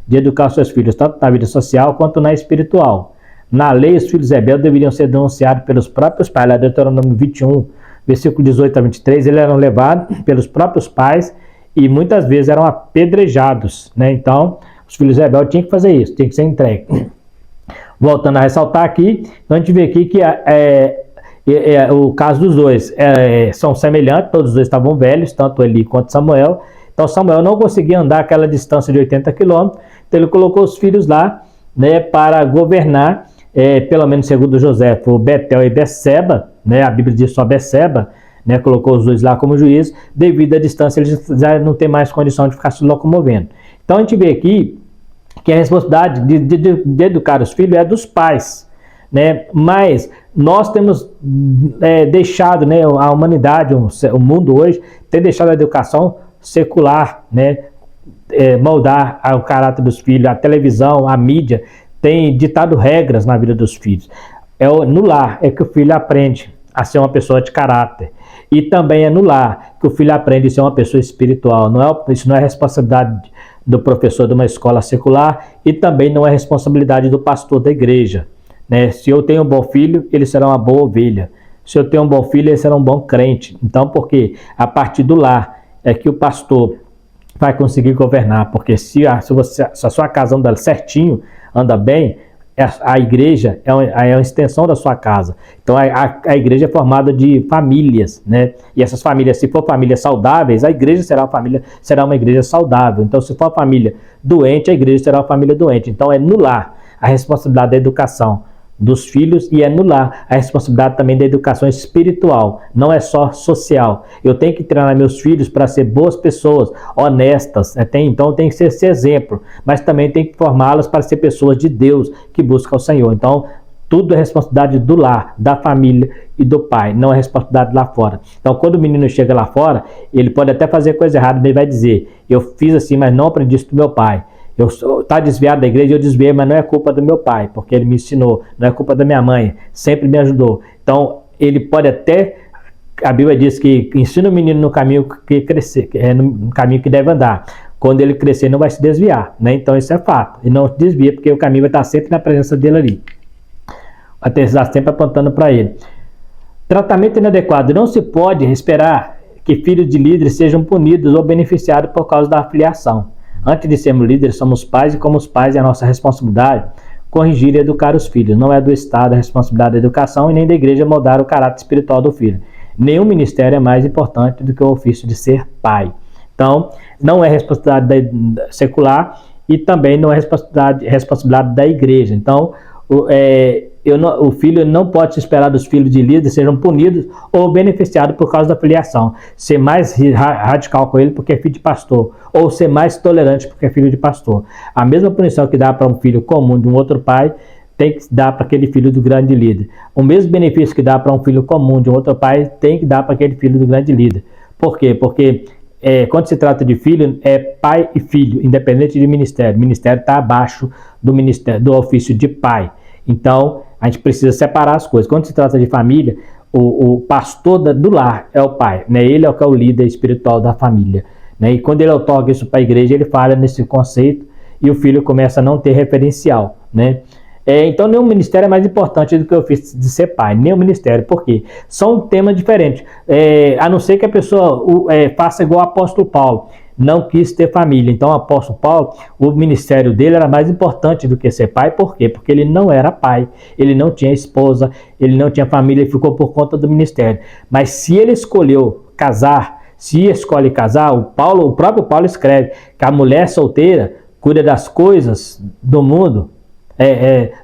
de educar seus filhos, tanto na vida social quanto na espiritual. Na lei, os filhos rebeldes deveriam ser denunciados pelos próprios pais. Lá, Deuteronômio 21, versículo 18 a 23, eles eram levados pelos próprios pais e muitas vezes eram apedrejados, né? Então, os filhos rebeldes tinham que fazer isso, tinham que ser entregues. Voltando a ressaltar aqui, então a gente vê aqui que o caso dos dois são semelhantes, todos os dois estavam velhos, tanto Eli quanto Samuel. Então Samuel não conseguia andar aquela distância de 80 quilômetros, então ele colocou os filhos lá, né, para governar, pelo menos segundo José, por Betel e Beceba, né, a Bíblia diz só Beceba, né, colocou os dois lá como juiz, devido à distância eles já não têm mais condição de ficar se locomovendo. Então a gente vê aqui que a responsabilidade de educar os filhos é dos pais, né? Mas nós temos deixado, né, a humanidade, o mundo hoje, tem deixado a educação secular, né, moldar o caráter dos filhos. A televisão, a mídia tem ditado regras na vida dos filhos. No lar é que o filho aprende a ser uma pessoa de caráter. E também é no lar que o filho aprende a ser uma pessoa espiritual. Isso não é responsabilidade do professor de uma escola secular e também não é responsabilidade do pastor da igreja, né? Se eu tenho um bom filho, ele será uma boa ovelha. Se eu tenho um bom filho, ele será um bom crente. Então, porque a partir do lar é que o pastor vai conseguir governar, porque se a sua casa anda certinho, anda bem, a igreja é uma extensão da sua casa. Então a igreja é formada de famílias, né? E essas famílias, se for famílias saudáveis, a igreja será uma igreja saudável. Então, se for a família doente, a igreja será uma família doente. Então é no lar a responsabilidade da educação dos filhos e é no lar a responsabilidade também da educação espiritual, não é só social. Eu tenho que treinar meus filhos para ser boas pessoas, honestas, né? Então tem que ser esse exemplo, mas também tem que formá-las para ser pessoas de Deus que buscam o Senhor. Então tudo é responsabilidade do lar, da família e do pai, não é responsabilidade lá fora. Então quando o menino chega lá fora, ele pode até fazer coisa errada, mas ele vai dizer: eu fiz assim, mas não aprendi isso do meu pai. Está desviado da igreja, eu desviei, mas não é culpa do meu pai, porque ele me ensinou, não é culpa da minha mãe, sempre me ajudou. Então, ele pode até, a Bíblia diz que ensina o menino no caminho que crescer, no caminho que deve andar. Quando ele crescer, não vai se desviar, né? Então, isso é fato. E não se desvia, porque o caminho vai estar sempre na presença dele ali. Vai estar sempre apontando para ele. Tratamento inadequado. Não se pode esperar que filhos de líderes sejam punidos ou beneficiados por causa da afiliação. Antes de sermos líderes, somos pais e como os pais é a nossa responsabilidade corrigir e educar os filhos. Não é do Estado a responsabilidade da educação e nem da igreja moldar o caráter espiritual do filho. Nenhum ministério é mais importante do que o ofício de ser pai. Então, não é responsabilidade secular e também não é responsabilidade da igreja. Então, o filho não pode se esperar dos filhos de líderes sejam punidos ou beneficiados por causa da filiação. Ser mais radical com ele porque é filho de pastor, ou ser mais tolerante porque é filho de pastor. A mesma punição que dá para um filho comum de um outro pai, tem que dar para aquele filho do grande líder. O mesmo benefício que dá para um filho comum de um outro pai, tem que dar para aquele filho do grande líder. Por quê? Porque quando se trata de filho, é pai e filho, independente de ministério. O ministério está abaixo do ministério, do ofício de pai. Então, a gente precisa separar as coisas. Quando se trata de família, o pastor do lar é o pai, né? Ele é o que é o líder espiritual da família, né? E quando ele outorga isso para a igreja, ele falha nesse conceito e o filho começa a não ter referencial, né? Então, nenhum ministério é mais importante do que o ofício de ser pai. Nenhum ministério. Por quê? São temas diferentes. A não ser que a pessoa faça igual o apóstolo Paulo. Não quis ter família. Então, o apóstolo Paulo, o ministério dele era mais importante do que ser pai. Por quê? Porque ele não era pai, ele não tinha esposa, ele não tinha família, ele ficou por conta do ministério. Mas se ele escolheu casar, se escolhe casar, o próprio Paulo escreve que a mulher solteira cuida das coisas do mundo,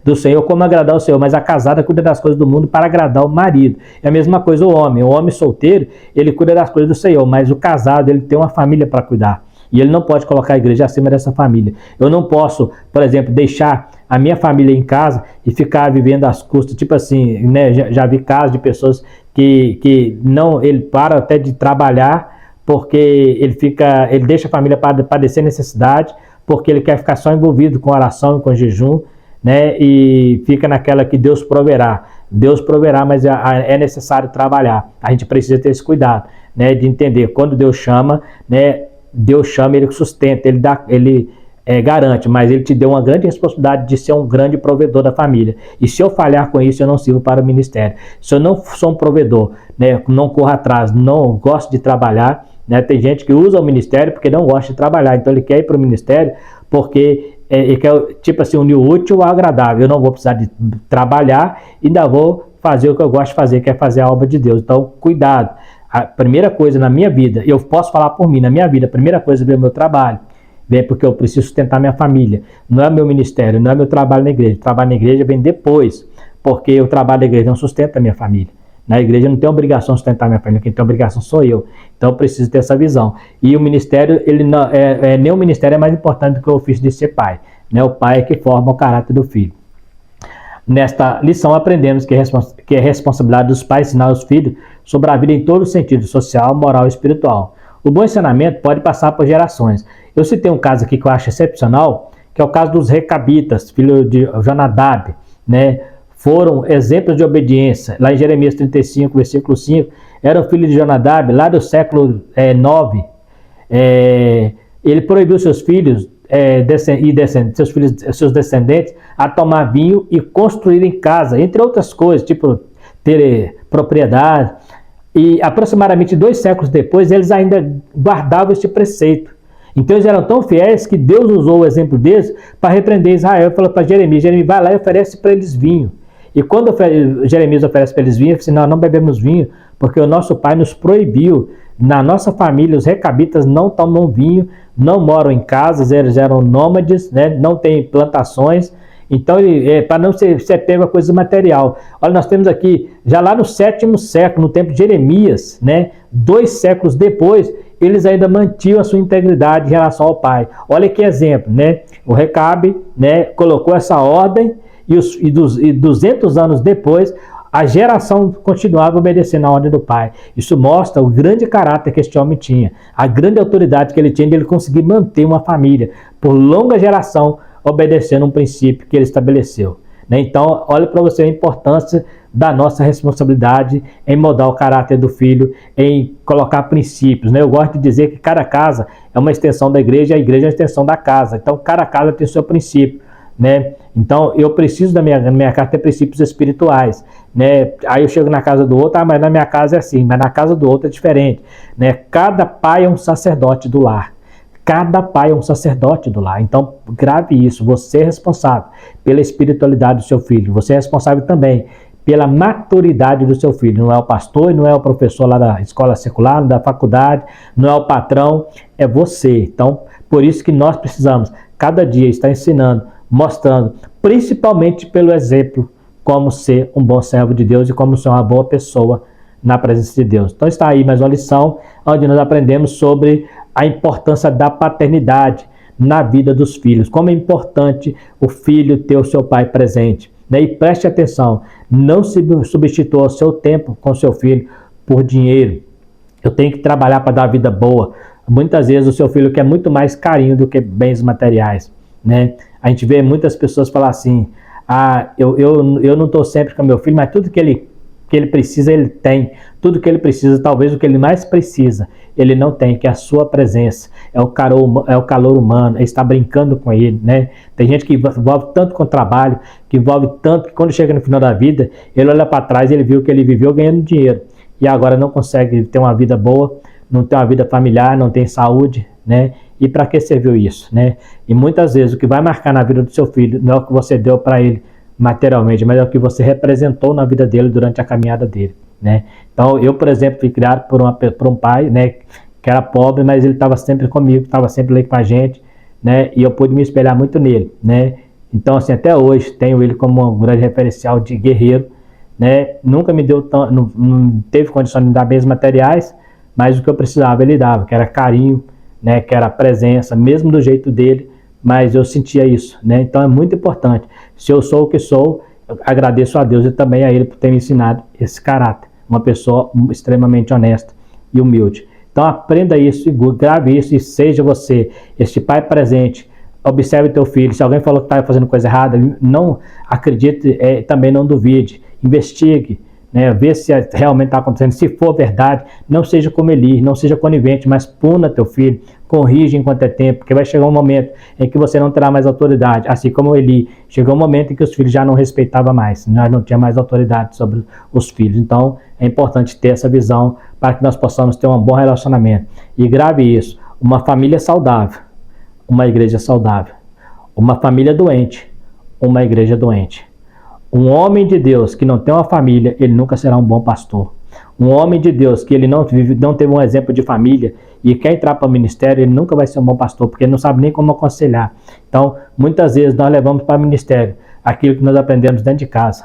do Senhor, como agradar o Senhor, mas a casada cuida das coisas do mundo para agradar o marido. É a mesma coisa o homem solteiro, ele cuida das coisas do Senhor, mas o casado, ele tem uma família para cuidar, e ele não pode colocar a igreja acima dessa família. Eu não posso, por exemplo, deixar a minha família em casa e ficar vivendo às custas, tipo assim, né? Já vi casos de pessoas que não, ele para até de trabalhar, porque ele deixa a família padecer necessidade, porque ele quer ficar só envolvido com oração e com jejum, né? E fica naquela que Deus proverá. Deus proverá, mas é necessário trabalhar. A gente precisa ter esse cuidado, né, de entender quando Deus chama, né, Deus chama, Ele sustenta, Ele garante, mas Ele te deu uma grande responsabilidade de ser um grande provedor da família. E se eu falhar com isso, eu não sirvo para o ministério. Se eu não sou um provedor, né, não corro atrás, não gosto de trabalhar, né, tem gente que usa o ministério porque não gosta de trabalhar, então ele quer ir para o ministério porque ele quer, tipo assim, unir o útil ao agradável. Eu não vou precisar de trabalhar, ainda vou fazer o que eu gosto de fazer, que é fazer a obra de Deus. Então, cuidado. A primeira coisa na minha vida, eu posso falar por mim, na minha vida, a primeira coisa é ver o meu trabalho. Vem porque eu preciso sustentar minha família. Não é meu ministério, não é meu trabalho na igreja. O trabalho na igreja vem depois, porque o trabalho da igreja não sustenta a minha família. Na igreja não tem obrigação de sustentar a minha família, quem tem obrigação sou eu. Então eu preciso ter essa visão. E o ministério, ele não, nem o ministério é mais importante do que o ofício de ser pai. Né? O pai é que forma o caráter do filho. Nesta lição aprendemos que é responsabilidade dos pais ensinar os filhos sobre a vida em todo o sentido social, moral e espiritual. O bom ensinamento pode passar por gerações. Eu citei um caso aqui que eu acho excepcional, que é o caso dos Recabitas, filho de Jonadab, né? Foram exemplos de obediência. Lá em Jeremias 35, versículo 5, eram filhos de Jonadab, lá do século 9. Ele proibiu seus filhos seus descendentes a tomar vinho e construírem casa, entre outras coisas, tipo ter propriedade. E aproximadamente 2 séculos depois, eles ainda guardavam este preceito. Então eles eram tão fiéis que Deus usou o exemplo deles para repreender Israel. Falou para Jeremias, vai lá e oferece para eles vinho. E quando Jeremias oferece para eles vinho, ele disse, não bebemos vinho, porque o nosso pai nos proibiu. Na nossa família, os recabitas não tomam vinho, não moram em casas, eles eram nômades, né? Não têm plantações. Então, para não ser pego a coisa material. Olha, nós temos aqui, já lá no 7º século, no tempo de Jeremias, né? 2 séculos depois, eles ainda mantinham a sua integridade em relação ao pai. Olha que exemplo, né? O Recabe, né, colocou essa ordem e 200 anos depois, a geração continuava obedecendo a ordem do pai. Isso mostra o grande caráter que este homem tinha, a grande autoridade que ele tinha de ele conseguir manter uma família por longa geração, obedecendo um princípio que ele estabeleceu. Né? Então, olha para você a importância da nossa responsabilidade em moldar o caráter do filho, em colocar princípios. Né? Eu gosto de dizer que cada casa é uma extensão da igreja, e a igreja é uma extensão da casa. Então, cada casa tem o seu princípio. Né? Então, eu preciso na minha casa ter princípios espirituais. Né? Aí eu chego na casa do outro, mas na minha casa é assim, mas na casa do outro é diferente. Né? Cada pai é um sacerdote do lar. Cada pai é um sacerdote do lar. Então, grave isso. Você é responsável pela espiritualidade do seu filho. Você é responsável também pela maturidade do seu filho. Não é o pastor, não é o professor lá da escola secular, da faculdade, não é o patrão, é você. Então, por isso que nós precisamos, cada dia, estar ensinando, mostrando, principalmente pelo exemplo, como ser um bom servo de Deus e como ser uma boa pessoa na presença de Deus. Então está aí mais uma lição onde nós aprendemos sobre a importância da paternidade na vida dos filhos. Como é importante o filho ter o seu pai presente. Né? E preste atenção, não se substitua o seu tempo com o seu filho por dinheiro. Eu tenho que trabalhar para dar uma vida boa. Muitas vezes o seu filho quer muito mais carinho do que bens materiais. Né? A gente vê muitas pessoas falar assim, eu não estou sempre com meu filho, mas tudo que ele precisa, ele tem. Tudo que ele precisa, talvez o que ele mais precisa, ele não tem, que é a sua presença, é o calor humano, é estar brincando com ele, né? Tem gente que envolve tanto com o trabalho, que envolve tanto, que quando chega no final da vida, ele olha para trás e ele viu que ele viveu ganhando dinheiro, e agora não consegue ter uma vida boa, não tem uma vida familiar, não tem saúde, né? E para que serviu isso, né? E muitas vezes o que vai marcar na vida do seu filho não é o que você deu para ele materialmente, mas é o que você representou na vida dele durante a caminhada dele, né? Então, eu, por exemplo, fui criado por um pai, né, que era pobre, mas ele estava sempre comigo, estava sempre ali com a gente, né? E eu pude me espelhar muito nele, né? Então, assim, até hoje tenho ele como um grande referencial de guerreiro, né? Nunca me deu não teve condição de me dar bens materiais, mas o que eu precisava ele dava, que era carinho, né? Que era presença, mesmo do jeito dele, mas eu sentia isso, né? Então é muito importante. Se eu sou o que sou, eu agradeço a Deus e também a Ele por ter me ensinado esse caráter. Uma pessoa extremamente honesta e humilde. Então aprenda isso, grave isso e seja você, este pai presente, observe teu filho. Se alguém falou que está fazendo coisa errada, não acredite, também não duvide. Investigue, né? Vê se realmente está acontecendo. Se for verdade, não seja como Eli, não seja conivente, mas puna teu filho, corrige enquanto é tempo, porque vai chegar um momento em que você não terá mais autoridade. Assim como Eli, chegou um momento em que os filhos já não respeitavam mais, já não tinha mais autoridade sobre os filhos. Então, é importante ter essa visão para que nós possamos ter um bom relacionamento. E grave isso, uma família saudável, uma igreja saudável. Uma família doente, uma igreja doente. Um homem de Deus que não tem uma família, ele nunca será um bom pastor. Um homem de Deus que ele não teve um exemplo de família e quer entrar para o ministério, ele nunca vai ser um bom pastor, porque ele não sabe nem como aconselhar. Então, muitas vezes nós levamos para o ministério aquilo que nós aprendemos dentro de casa,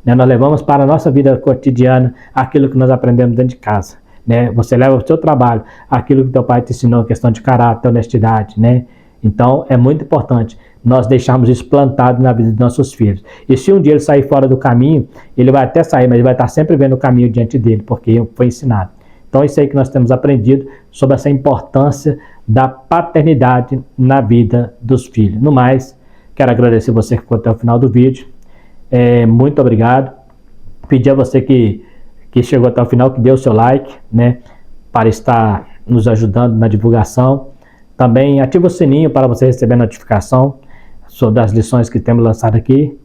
né? Nós levamos para a nossa vida cotidiana aquilo que nós aprendemos dentro de casa, né? Você leva para o seu trabalho aquilo que teu pai te ensinou, questão de caráter, honestidade, né? Então, é muito importante nós deixarmos isso plantado na vida dos nossos filhos. E se um dia ele sair fora do caminho, ele vai até sair, mas ele vai estar sempre vendo o caminho diante dele, porque foi ensinado. Então, isso aí que nós temos aprendido sobre essa importância da paternidade na vida dos filhos. No mais, quero agradecer você que ficou até o final do vídeo. Muito obrigado. Pedir a você que chegou até o final, que dê o seu like, né, para estar nos ajudando na divulgação. Também ativa o sininho para você receber a notificação sobre as lições que temos lançado aqui.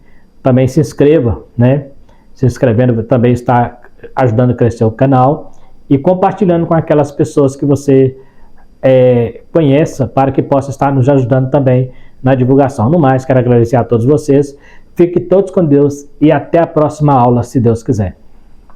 Também se inscreva, né? Se inscrevendo também está ajudando a crescer o canal e compartilhando com aquelas pessoas que você conheça, para que possa estar nos ajudando também na divulgação. No mais, quero agradecer a todos vocês. Fiquem todos com Deus e até a próxima aula, se Deus quiser.